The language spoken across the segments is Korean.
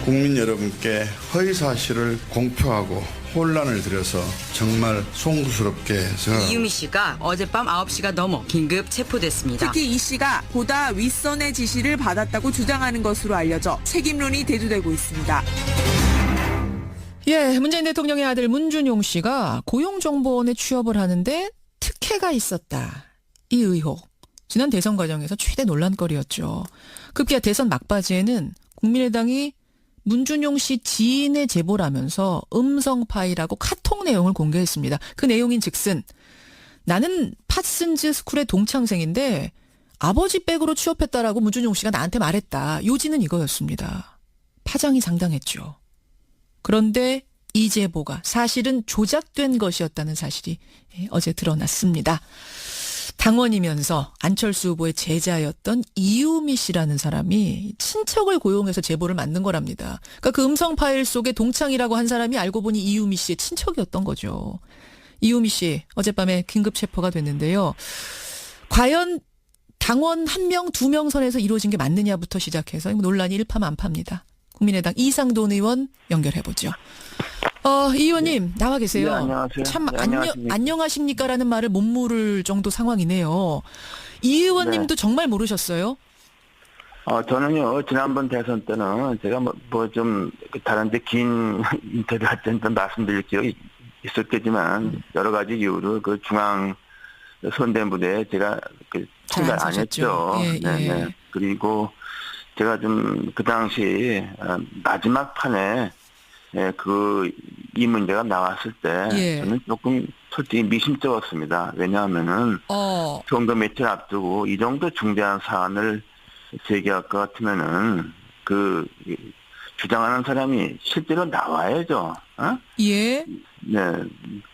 국민 여러분께 허위 사실을 공표하고 혼란을 드려서 정말 송구스럽게 생각합니다. 이유미 씨가 어젯밤 9시가 넘어 긴급 체포됐습니다. 특히 이 씨가 보다 윗선의 지시를 받았다고 주장하는 것으로 알려져 책임론이 대두되고 있습니다. 예, 문재인 대통령의 아들 문준용 씨가 고용정보원에 취업을 하는데 특혜가 있었다. 이 의혹. 지난 대선 과정에서 최대 논란거리였죠. 급기야 대선 막바지에는 국민의당이 문준용 씨 지인의 제보라면서 음성 파일하고 카톡 내용을 공개했습니다. 그 내용인 즉슨 나는 파슨즈 스쿨의 동창생인데 아버지 백으로 취업했다라고 문준용 씨가 나한테 말했다. 요지는 이거였습니다. 파장이 상당했죠. 그런데 이 제보가 사실은 조작된 것이었다는 사실이 어제 드러났습니다. 당원이면서 안철수 후보의 제자였던 이유미 씨라는 사람이 친척을 고용해서 제보를 만든 거랍니다. 그러니까 그 음성 파일 속에 동창이라고 한 사람이 알고 보니 이유미 씨의 친척이었던 거죠. 이유미 씨 어젯밤에 긴급 체포가 됐는데요. 과연 당원 1명, 2명 선에서 이루어진 게 맞느냐부터 시작해서 논란이 일파만파입니다. 국민의당 이상돈 의원 연결해보죠. 이 의원님 나와 계세요. 네, 안녕하세요. 참 네, 안녕하십니까. 안녕하십니까라는 말을 못 물을 정도 상황이네요. 이 의원님도 네. 정말 모르셨어요? 저는요, 지난번 대선 때는 제가 좀 다른데 긴 인터뷰 할 때는 좀 말씀드릴 기억이 있었겠지만, 여러 가지 이유로 그 중앙 선대무대에 제가 참가를 안 했죠. 예, 네네. 그리고 제가 좀 그 당시 마지막 판에 이 문제가 나왔을 때 예. 저는 조금 솔직히 미심쩍었습니다. 왜냐하면은 선거 며칠 앞두고 이 정도 중대한 사안을 제기할 것 같으면은 주장하는 사람이 실제로 나와야죠. 예. 네.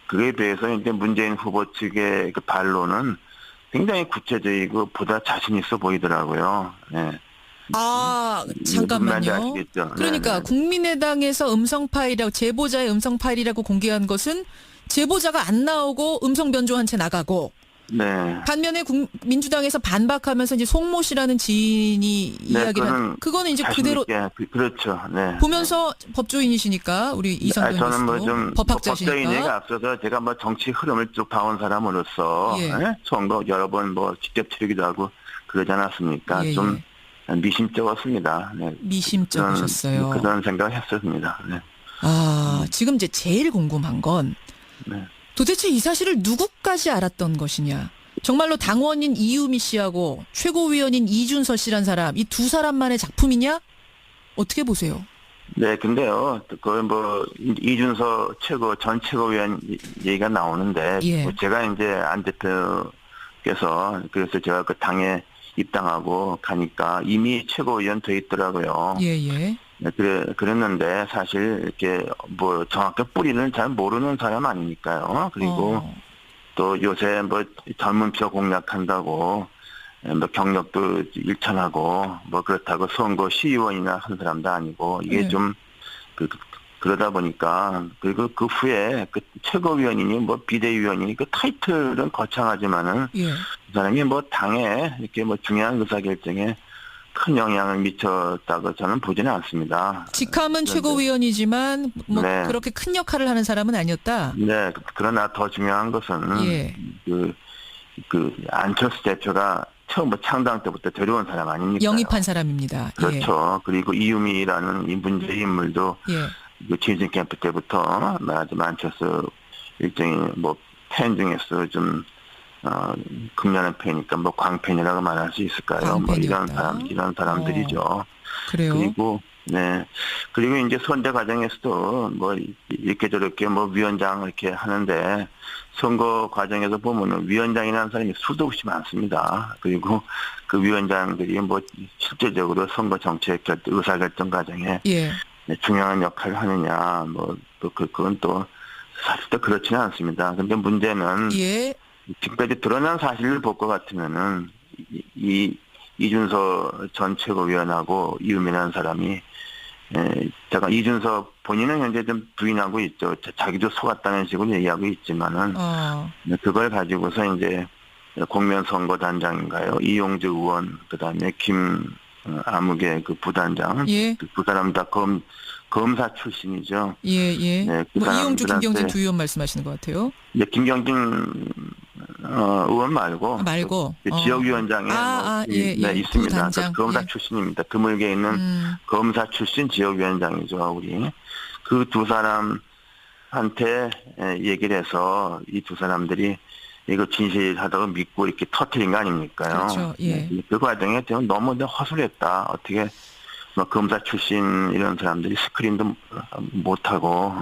그에 비해서 이제 문재인 후보 측의 그 반론은 굉장히 구체적이고 보다 자신 있어 보이더라고요. 네. 잠깐만요. 아시겠죠? 그러니까 네네. 국민의당에서 음성 파일이라고 제보자의 음성 파일이라고 공개한 것은 제보자가 안 나오고 음성 변조한 채 나가고 네. 반면에 민주당에서 반박하면서 이제 송모 씨라는 지인이 이야기를 한 그거는 이제 자신 그대로 있게, 그렇죠. 네. 보면서 법조인이시니까 우리 이상돈 저는 교수도 법학자시니까 법조인에게 앞서서 제가 정치 흐름을 쭉 봐온 사람으로서 예. 선거 여러 번 직접 치르기도 하고 그러지 않았습니까? 예, 좀 미심쩍었습니다. 네. 미심쩍으셨어요. 그런 생각을 했었습니다. 네. 지금 이제 제일 궁금한 건 네. 도대체 이 사실을 누구까지 알았던 것이냐. 정말로 당원인 이유미 씨하고 최고위원인 이준서 씨란 사람, 이 두 사람만의 작품이냐? 어떻게 보세요? 네, 근데요, 이준서 전 최고위원 얘기가 나오는데, 예. 제가 이제 안 대표께서, 그래서 제가 그 당에 입당하고 가니까 이미 최고위원 돼 있더라고요. 예, 예. 네, 그랬는데, 사실 이렇게 정확한 뿌리는 잘 모르는 사람 아니니까요. 그리고 또 요새 젊은 표 공략한다고, 경력도 일천하고, 그렇다고 선거 시의원이나 한 사람도 아니고, 이게 네. 좀, 그러다 보니까, 그리고 그 후에 최고위원이니 비대위원이니 그 타이틀은 거창하지만은, 예. 그 사람이 당에 이렇게 중요한 의사결정에 큰 영향을 미쳤다고 저는 보지는 않습니다. 직함은 그런데, 최고위원이지만, 네. 그렇게 큰 역할을 하는 사람은 아니었다? 네, 그러나 더 중요한 것은, 예. 안철수 대표가 처음 창당 때부터 데려온 사람 아닙니까? 영입한 사람입니다. 그렇죠. 그리고 이유미라는 이 문제의 인물도 예. 지진 캠프 때부터 말하자면 안철수 일종의 팬 중에서 좀 극렬한 팬이니까 광팬이라고 말할 수 있을까요? 이런 사람들이죠. 그래요? 그리고 이제 선대 과정에서도 이렇게 저렇게 위원장 이렇게 하는데 선거 과정에서 보면은 위원장이라는 사람이 수도 없이 많습니다. 그리고 그 위원장들이 실제적으로 선거 정책 의사결정 과정에 예. 중요한 역할을 하느냐, 그건 또 사실 또 그렇지는 않습니다. 근데 문제는 예. 지금까지 드러난 사실을 볼 것 같으면은 이준서 전 최고위원하고 이유미라는 사람이 잠깐 이준서 본인은 현재 좀 부인하고 있죠. 자기도 속았다는 식으로 얘기하고 있지만은 그걸 가지고서 이제 공면선거단장인가요? 이용주 의원 그다음에 암흑의 그 부단장. 예. 두 사람 다 검사 출신이죠. 예, 예. 네, 그 뭐 이용주, 사람들한테- 김경진 두 의원 말씀하시는 것 같아요. 이제 김경진 의원 말고 말고. 그 지역위원장에 예, 예. 있습니다. 부단장. 그 검사 예. 출신입니다. 드물게 있는 검사 출신 지역위원장이죠, 우리. 그 두 사람한테 얘기를 해서 이 두 사람들이 이거 진실하다고 믿고 이렇게 터뜨린 거 아닙니까요? 그렇죠, 예. 그 과정에 너무 허술했다. 어떻게 뭐 검사 출신 이런 사람들이 스크린도 못하고,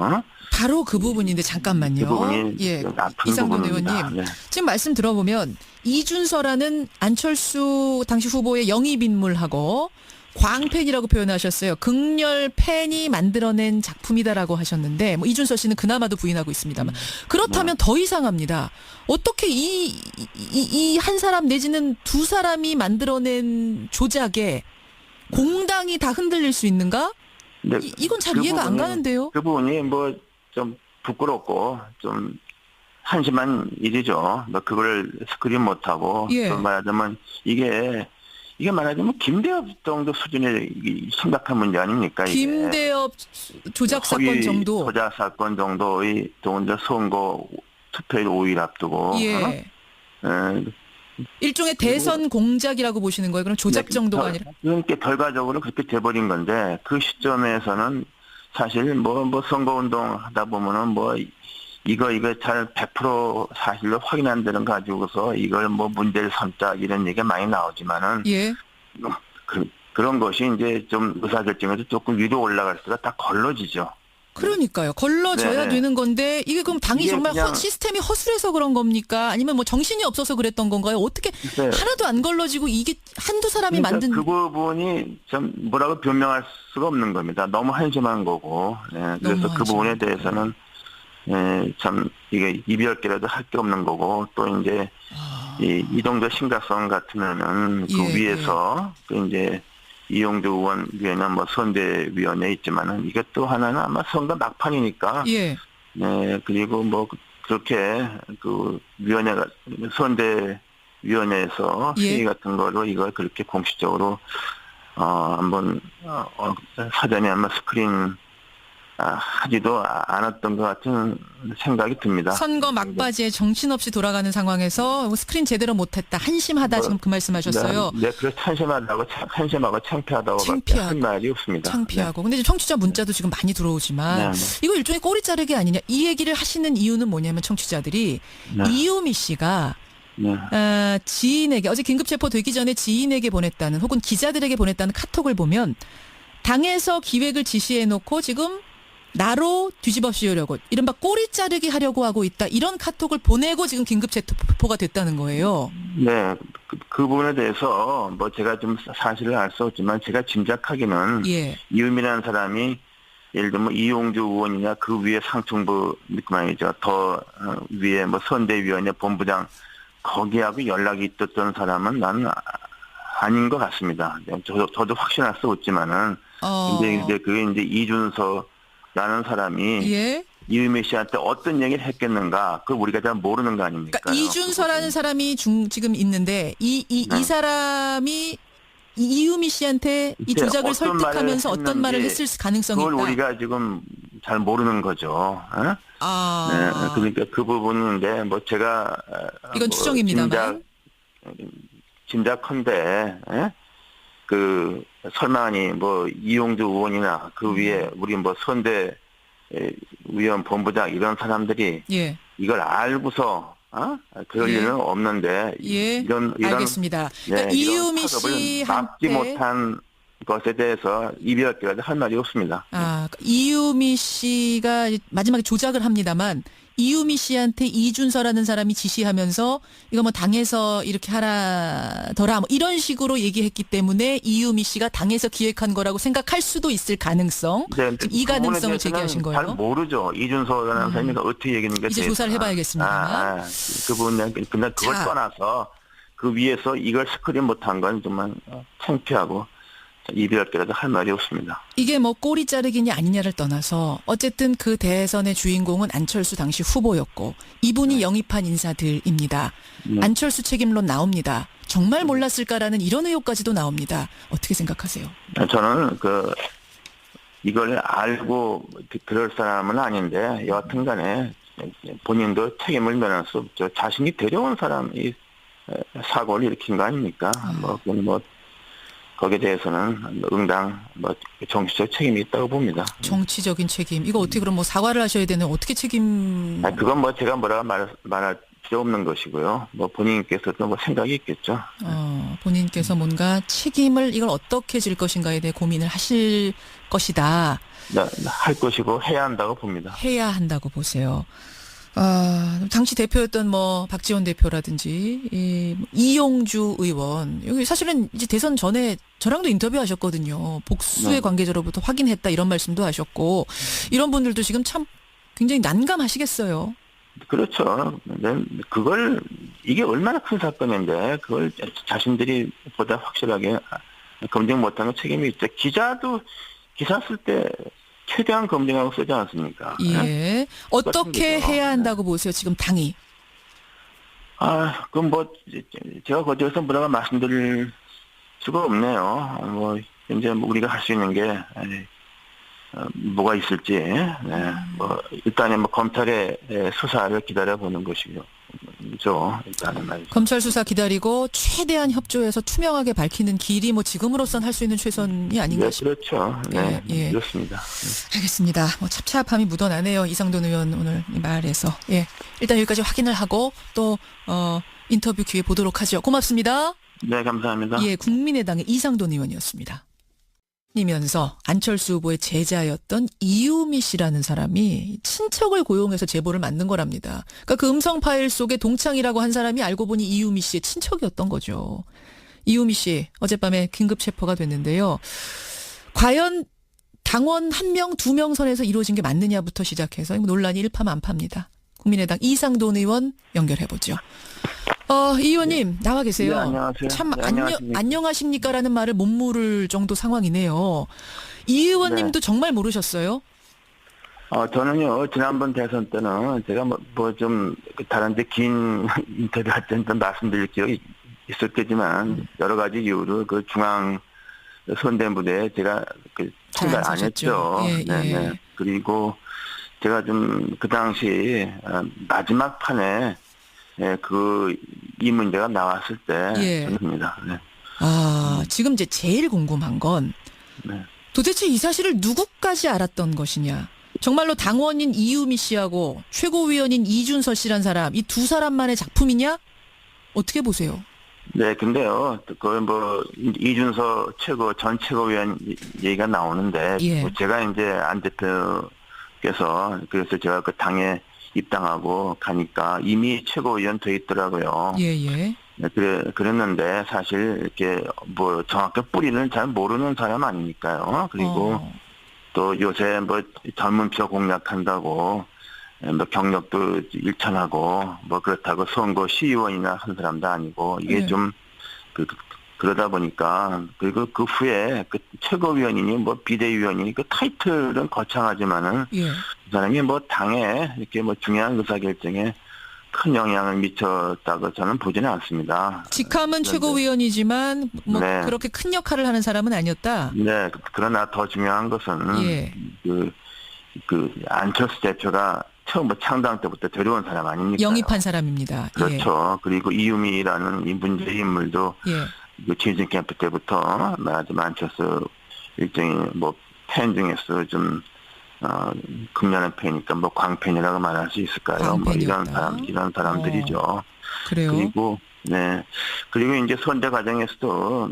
바로 그 부분인데 잠깐만요. 그 부분이 예. 아픈 이상돈 부분입니다. 의원님. 네. 지금 말씀 들어보면 이준서라는 안철수 당시 후보의 영입 인물하고 광팬이라고 표현하셨어요. 극렬 팬이 만들어낸 작품이다라고 하셨는데 뭐 이준서 씨는 그나마도 부인하고 있습니다만 그렇다면 더 이상합니다. 어떻게 이 한 사람 내지는 두 사람이 만들어낸 조작에 공당이 다 흔들릴 수 있는가? 네, 이건 잘 그 이해가 안 부분이- 가는데요. 그 부분이 뭐 좀 부끄럽고 좀 한심한 일이죠. 뭐 그걸 스크린 못하고 예. 또 말하자면 이게 말하자면 김대엽 정도 수준의 심각한 문제 아닙니까? 이게. 김대엽 조작 사건 허위 정도. 조작 사건 정도의 또 이제 선거 투표일 5일 앞두고 예. 어? 일종의 대선 공작이라고 보시는 거예요. 그럼 조작 정도가 아니라. 그러니까 결과적으로 그렇게 돼버린 건데 그 시점에서는 사실 뭐 선거운동 하다 보면은 뭐 이거 잘 100% 사실로 확인 안 되는 거 가지고서 이걸 뭐 문제를 삼자 이런 얘기가 많이 나오지만은 예. 그런 것이 이제 좀 의사결정에서 조금 위로 올라갈 때가 다 걸러지죠. 그러니까요. 걸러져야 네. 되는 건데 이게 그럼 당이 이게 정말 그냥- 시스템이 허술해서 그런 겁니까? 아니면 뭐 정신이 없어서 그랬던 건가요? 어떻게 글쎄. 하나도 안 걸러지고 이게 한두 사람이 그러니까 만든 그 부분이 좀 뭐라고 변명할 수가 없는 겁니다. 너무 한심한 거고. 예, 그래서 너무 그 부분에 대해서는 참 이게 이별계라도 할 게 없는 거고 또 이제 이 정도 심각성 같으면은 그 예, 위에서 그 이제 이용주 의원 위에는 뭐 선대위원회 있지만은 이게 또 하나는 아마 선거 막판이니까. 예. 네, 그리고 뭐 그렇게 그 위원회가 선대위원회에서 예. 회의 같은 거로 이걸 그렇게 공식적으로 한번 사전에 아마 스크린 하지도 않았던 것 같은 생각이 듭니다. 선거 막바지에 정신없이 돌아가는 상황에서 스크린 제대로 못했다. 한심하다 지금 그 말씀하셨어요. 네, 그래서 한심하고 창피하다고 창피하고. 한 말이 없습니다. 창피하고. 근데 이제 청취자 문자도 지금 많이 들어오지만 네. 이거 일종의 꼬리 자르기 아니냐. 이 얘기를 하시는 이유는 뭐냐면 청취자들이 네. 이유미 씨가 네. 지인에게 어제 긴급체포 되기 전에 지인에게 보냈다는 혹은 기자들에게 보냈다는 카톡을 보면 당에서 기획을 지시해놓고 지금 나로 뒤집어 씌우려고 이른바 꼬리 자르기 하려고 하고 있다. 이런 카톡을 보내고 지금 긴급체포가 됐다는 거예요. 네, 그 부분에 대해서 뭐 제가 좀 사실을 알 수 없지만 제가 짐작하기는 예. 이음이라는 사람이 예를 들면 이용주 의원이나 그 위에 상층부 말이죠. 더 위에 뭐 선대위원회 본부장 거기하고 연락이 있었던 사람은 나는 아닌 것 같습니다. 저도 확신할 수 없지만은 근데 이제 그게 이제 이준서라는 사람이 예. 이유미 씨한테 어떤 얘기를 했겠는가? 그걸 우리가 잘 모르는 거 아닙니까? 그러니까 이준서라는 사람이 지금 있는데 이 네. 사람이 이유미 씨한테 이 글쎄, 조작을 어떤 설득하면서 말을 어떤 말을 했는지 했을 가능성이 그걸 있다. 우리가 지금 잘 모르는 거죠. 어? 네, 그러니까 그 부분인데 뭐 제가 이건 추정입니다만. 짐작컨대 그 설마니 뭐 이용주 의원이나 그 위에 우리 뭐 선대 위원 본부장 이런 사람들이 예. 이걸 알고서 그럴 예. 일은 없는데 예. 이런 알겠습니다. 그러니까 네, 이유미 이런 파업을 막지 씨한테 못한 것에 대해서 이별기라도 할 말이 없습니다. 이유미 씨가 마지막에 조작을 합니다만 이유미 씨한테 이준서라는 사람이 지시하면서 이거 뭐 당에서 이렇게 하라더라 뭐 이런 식으로 얘기했기 때문에 이유미 씨가 당에서 기획한 거라고 생각할 수도 있을 가능성. 네, 지금 이 가능성을 제기하신 거예요. 잘 모르죠. 이준서라는 사람이 어떻게 얘기했는가. 이제 조사를 해봐야겠습니다만. 그 부분은 그냥 그걸 자. 떠나서 그 위에서 이걸 스크린 못한 건 정말 창피하고 이별기라도 할 말이 없습니다. 이게 뭐 꼬리 자르기냐 아니냐를 떠나서 어쨌든 그 대선의 주인공은 안철수 당시 후보였고 이분이 영입한 인사들입니다. 안철수 책임론 나옵니다. 정말 몰랐을까라는 이런 의혹까지도 나옵니다. 어떻게 생각하세요? 저는 이걸 알고 그럴 사람은 아닌데 여하튼 간에 본인도 책임을 면할 수 없죠. 자신이 데려온 사람이 사고를 일으킨 거 아닙니까? 거기에 대해서는 응당 정치적 책임이 있다고 봅니다. 정치적인 책임. 이거 어떻게 그럼 사과를 하셔야 되는 어떻게 책임? 그건 제가 뭐라고 말할 필요 없는 것이고요. 본인께서도 생각이 있겠죠. 본인께서 뭔가 책임을 이걸 어떻게 질 것인가에 대해 고민을 하실 것이다. 네, 할 것이고 해야 한다고 봅니다. 해야 한다고 보세요. 당시 대표였던 박지원 대표라든지 이용주 의원 여기 사실은 이제 대선 전에 저랑도 인터뷰하셨거든요. 복수의 네. 관계자로부터 확인했다 이런 말씀도 하셨고 이런 분들도 지금 참 굉장히 난감하시겠어요. 그렇죠. 이게 얼마나 큰 사건인데 그걸 자신들이 보다 확실하게 검증 못하는 책임이 있죠. 기자도 기사 쓸 때 최대한 검증하고 쓰지 않습니까? 예. 어떻게 거죠. 해야 한다고 보세요, 지금 당이? 그럼 제가 거기에서 뭐라고 말씀드릴 수가 없네요. 이제 우리가 할 수 있는 게, 뭐가 있을지, 일단은 검찰의 수사를 기다려보는 것이죠. 일단은 말이죠. 검찰 수사 기다리고 최대한 협조해서 투명하게 밝히는 길이 지금으로선 할 수 있는 최선이 아닌가 네, 싶어요. 그렇죠. 네, 예. 그렇습니다. 알겠습니다. 찹찹함이 묻어나네요. 이상돈 의원 오늘 이 말에서. 예. 일단 여기까지 확인을 하고 또 인터뷰 기회 보도록 하죠. 고맙습니다. 네, 감사합니다. 예, 국민의당의 이상돈 의원이었습니다. 이면서 안철수 후보의 제자였던 이유미 씨라는 사람이 친척을 고용해서 제보를 만든 거랍니다. 그러니까 그 음성 파일 속에 동창이라고 한 사람이 알고 보니 이유미 씨의 친척이었던 거죠. 이유미 씨 어젯밤에 긴급 체포가 됐는데요. 과연 당원 1명, 2명 선에서 이루어진 게 맞느냐부터 시작해서 논란이 일파만파입니다. 국민의당 이상돈 의원 연결해보죠. 이 의원님 나와 계세요. 네, 안녕하세요. 참 네, 안녕하십니까. 안녕하십니까라는 말을 못 물을 정도 상황이네요. 이 의원님도 네. 정말 모르셨어요? 저는요, 지난번 대선 때는 제가 좀 다른데 긴 인터뷰 할 때는 좀 말씀드릴 기억이 있었겠지만, 여러 가지 이유로 중앙 선대무대에 제가 참가를 안 했죠. 예, 예. 그리고 제가 그 당시 마지막 판에 이 문제가 나왔을 때, 예. 저는입니다. 네. 지금 이제 제일 궁금한 건 네. 도대체 이 사실을 누구까지 알았던 것이냐? 정말로 당원인 이유미 씨하고 최고위원인 이준서 씨란 사람, 이 두 사람만의 작품이냐? 어떻게 보세요? 네, 근데요, 이준서 전 최고위원 얘기가 나오는데, 예. 제가 이제 안 대표께서, 그래서 제가 당에 입당하고 가니까 이미 최고위원 돼 있더라고요. 예, 예. 네, 그랬는데, 사실 이렇게 정확한 뿌리는 잘 모르는 사람 아니니까요. 그리고 또 요새 젊은 표 공략한다고, 경력도 일천하고, 그렇다고 선거 시의원이나 한 사람도 아니고, 이게 네. 좀, 그러다 보니까, 그리고 그 후에 최고위원이니 비대위원이니 타이틀은 거창하지만은, 예. 그 사람이 당에 이렇게 중요한 의사결정에 큰 영향을 미쳤다고 저는 보지는 않습니다. 직함은 그런데- 최고위원이지만 네. 그렇게 큰 역할을 하는 사람은 아니었다. 네, 그러나 더 중요한 것은, 예. 안철수 대표가 처음 창당 때부터 데려온 사람 아닙니까? 영입한 사람입니다. 그렇죠. 그리고 이유미라는 이 문제의 인물도 예. 재진 캠프 때부터 말하자면 안철수 일종의 팬 중에서 좀 극렬한 팬이니까 광팬이라고 말할 수 있을까요? 광팬이었다. 이런 사람들이죠. 그래요. 그리고 이제 선대 과정에서도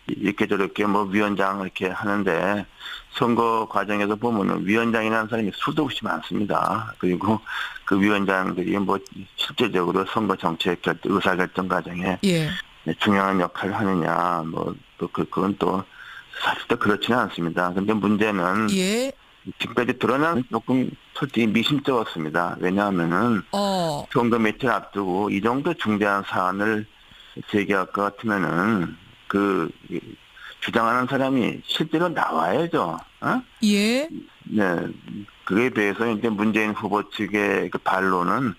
이렇게 저렇게 위원장 이렇게 하는데 선거 과정에서 보면은 위원장이라는 사람이 수도 없이 많습니다. 그리고 그 위원장들이 실제적으로 선거 정책 의사결정 과정에 예. 중요한 역할을 하느냐, 그건 또 사실 또 그렇지는 않습니다. 근데 문제는 예. 지금까지 드러난 조금 솔직히 미심쩍었습니다. 왜냐하면은 선거 며칠 앞두고 이 정도 중대한 사안을 제기할 것 같으면은 주장하는 사람이 실제로 나와야죠. 예. 네. 그에 비해서 이제 문재인 후보 측의 반론은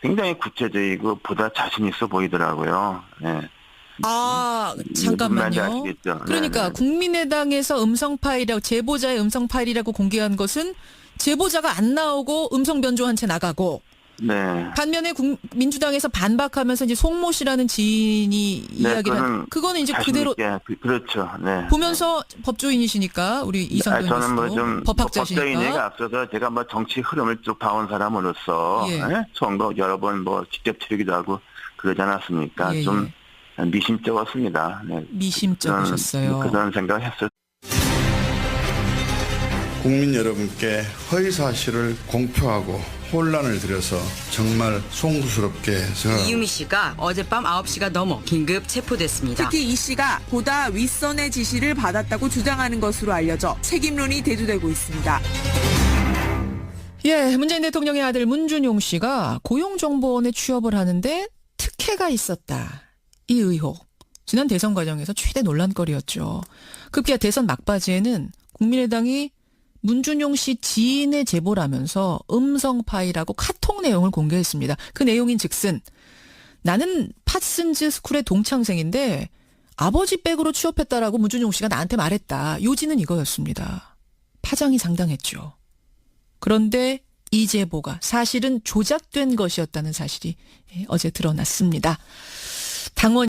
굉장히 구체적이고 보다 자신 있어 보이더라고요. 네. 아, 무슨 말인지 잠깐만요. 아시겠죠? 그러니까 네네. 국민의당에서 음성 파일이라고 제보자의 음성 파일이라고 공개한 것은 제보자가 안 나오고 음성 변조한 채 나가고 네. 반면에 민주당에서 반박하면서 이제 송모 씨라는 지인이 이야기를 한 그거는 이제 자신 그대로 있게, 그렇죠. 네. 보면서 법조인이시니까 우리 이상돈 저는 뭐 교수도 좀 법학자시니까 법조인에게 앞서서 제가 뭐 정치 흐름을 쭉 봐온 사람으로서 예. 예? 선거 여러 번 뭐 직접 치르기도 하고 그러지 않았습니까? 예, 좀 미심쩍었습니다. 네. 미심쩍으셨어요. 그런 생각을 했어요. 국민 여러분께 허위 사실을 공표하고 혼란을 드려서 정말 송구스럽게 생각합니다. 이유미 씨가 어젯밤 9시가 넘어 긴급 체포됐습니다. 특히 이 씨가 보다 윗선의 지시를 받았다고 주장하는 것으로 알려져 책임론이 대두되고 있습니다. 예, 문재인 대통령의 아들 문준용 씨가 고용정보원에 취업을 하는데 특혜가 있었다. 이 의혹. 지난 대선 과정에서 최대 논란거리였죠. 급기야 대선 막바지에는 국민의당이 문준용 씨 지인의 제보라면서 음성 파일하고 카톡 내용을 공개했습니다. 그 내용인 즉슨 나는 파슨즈 스쿨의 동창생인데 아버지 백으로 취업했다라고 문준용 씨가 나한테 말했다. 요지는 이거였습니다. 파장이 상당했죠. 그런데 이 제보가 사실은 조작된 것이었다는 사실이 어제 드러났습니다. 당원